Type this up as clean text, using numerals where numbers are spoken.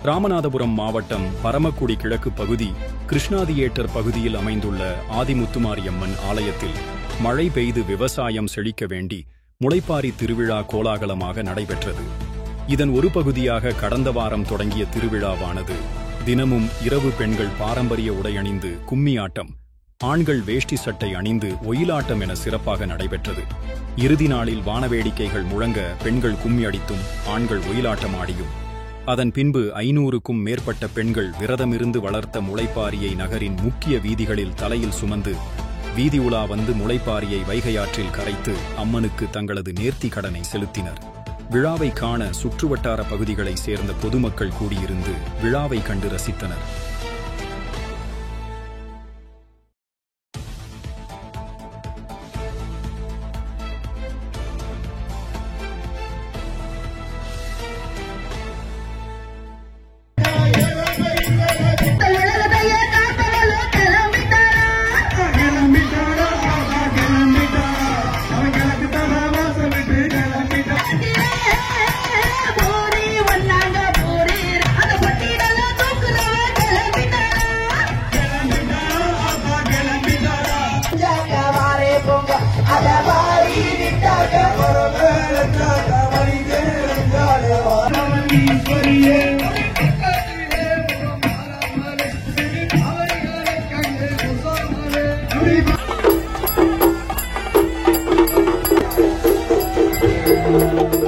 ராமநாதபுரம் மாவட்டம் பரமக்குடி கிழக்கு பகுதி கிருஷ்ணாதியேட்டர் பகுதியில் அமைந்துள்ள ஆதிமுத்துமாரியம்மன் ஆலயத்தில் மழை பெய்து விவசாயம் செழிக்க வேண்டி முளைப்பாரி திருவிழா கோலாகலமாக நடைபெற்றது. இதன் ஒரு பகுதியாக கடந்த வாரம் தொடங்கிய திருவிழாவானது தினமும் இரவு பெண்கள் பாரம்பரிய உடையணிந்து கும்மி ஆட்டம், ஆண்கள் வேஷ்டி சட்டை அணிந்து ஒயிலாட்டம் என சிறப்பாக நடைபெற்றது. இறுதி நாளில் வானவேடிக்கைகள் முழங்க பெண்கள் கும்மி அடித்தும் ஆண்கள் ஒயிலாட்டம் ஆடியும், அதன் பின்பு 500க்கும் மேற்பட்ட பெண்கள் விரதமிருந்து வளர்த்த முளைப்பாரியை நகரின் முக்கிய வீதிகளில் தலையில் சுமந்து வீதி உலா வந்து முளைப்பாரியை வைகையாற்றில் கரைத்து அம்மனுக்கு தங்களது நேர்த்தி கடனை செலுத்தினர். விழாவை காண சுற்றுவட்டார பகுதிகளைச் சேர்ந்த பொதுமக்கள் கூடியிருந்து விழாவை கண்டு ரசித்தனர். Thank you.